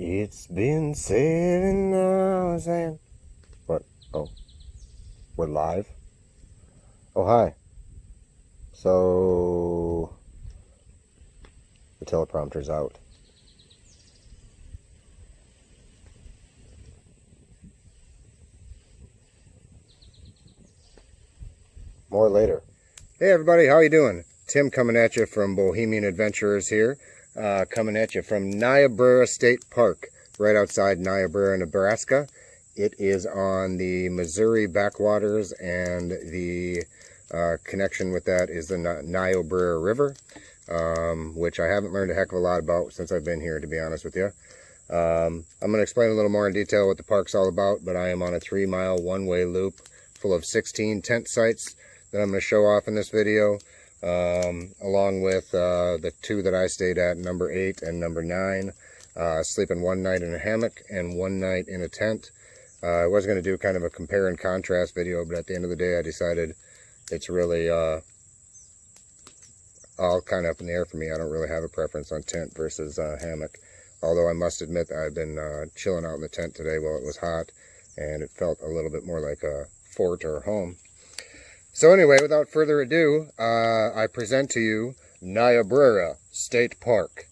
It's been 7 hours and... What? Oh. We're live? Oh, hi. So... The teleprompter's out. More later. Hey everybody, how you doing? Tim coming at you from Bohemian Adventurers here. Coming at you from Niobrara State Park, right outside Niobrara, Nebraska. It is on the Missouri backwaters, and the connection with that is the Niobrara River, which I haven't learned a heck of a lot about since I've been here, to be honest with you. I'm going to explain a little more in detail what the park's all about, but I am on a 3-mile one-way loop full of 16 tent sites that I'm going to show off in this video, along with the 2 that I stayed at, number 8 and number 9, sleeping 1 night in a hammock and 1 night in a tent. I was going to do kind of a compare and contrast video, but at the end of the day I decided it's really all kind of up in the air for me. I don't really have a preference on tent versus hammock, although I must admit that I've been chilling out in the tent today while it was hot, and it felt a little bit more like a fort or home. So anyway, without further ado, I present to you Niobrara State Park.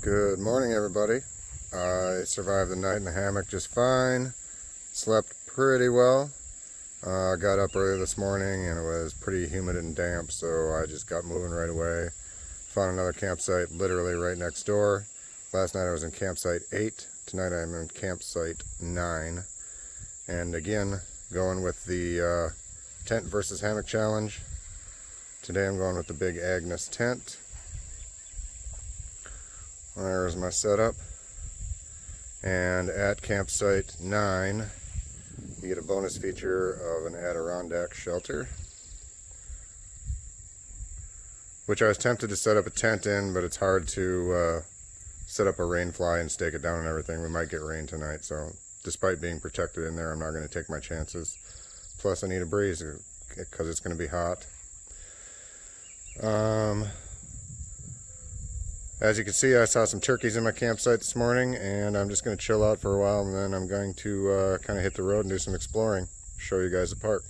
Good morning, everybody. I survived the night in the hammock just fine. Slept pretty well. Got up early this morning and it was pretty humid and damp, so I just got moving right away. Found another campsite literally right next door. Last night I was in campsite 8. Tonight I'm in campsite 9. And again, going with the tent versus hammock challenge. Today I'm going with the Big Agnes tent. There's my setup, and at campsite 9 you get a bonus feature of an Adirondack shelter, which I was tempted to set up a tent in, but it's hard to set up a rain fly and stake it down and everything. We might get rain tonight, so despite being protected in there, I'm not going to take my chances. Plus I need a breeze because it's going to be hot. As you can see, I saw some turkeys in my campsite this morning, and I'm just going to chill out for a while, and then I'm going to kind of hit the road and do some exploring, show you guys the park.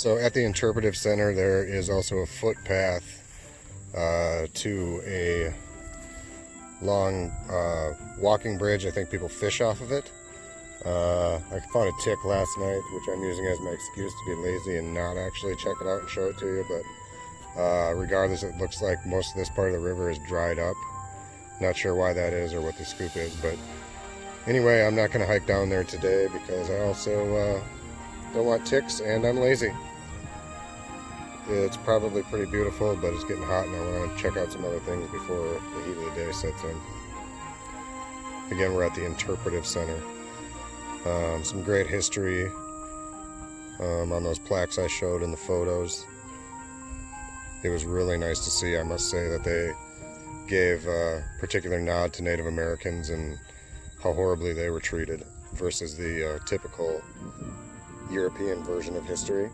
So at the Interpretive Center there is also a footpath to a long walking bridge. I think people fish off of it. I caught a tick last night, which I'm using as my excuse to be lazy and not actually check it out and show it to you, but regardless, it looks like most of this part of the river is dried up. Not sure why that is or what the scoop is, but anyway, I'm not going to hike down there today because I also don't want ticks and I'm lazy. It's probably pretty beautiful, but it's getting hot and I want to check out some other things before the heat of the day sets in. Again, we're at the Interpretive Center. Some great history on those plaques I showed in the photos. It was really nice to see. I must say that they gave a particular nod to Native Americans and how horribly they were treated versus the typical European version of history.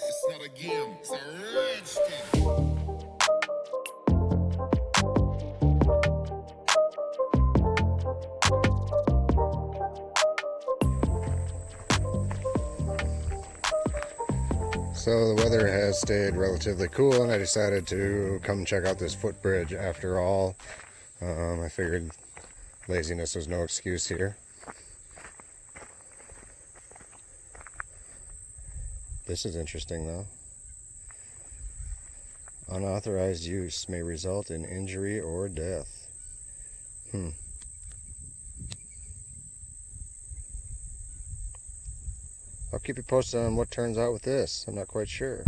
It's not a game, it's a rich thing. So the weather has stayed relatively cool and I decided to come check out this footbridge after all. I figured laziness was no excuse here. This is interesting though. Unauthorized use may result in injury or death. I'll keep you posted on what turns out with this. I'm not quite sure.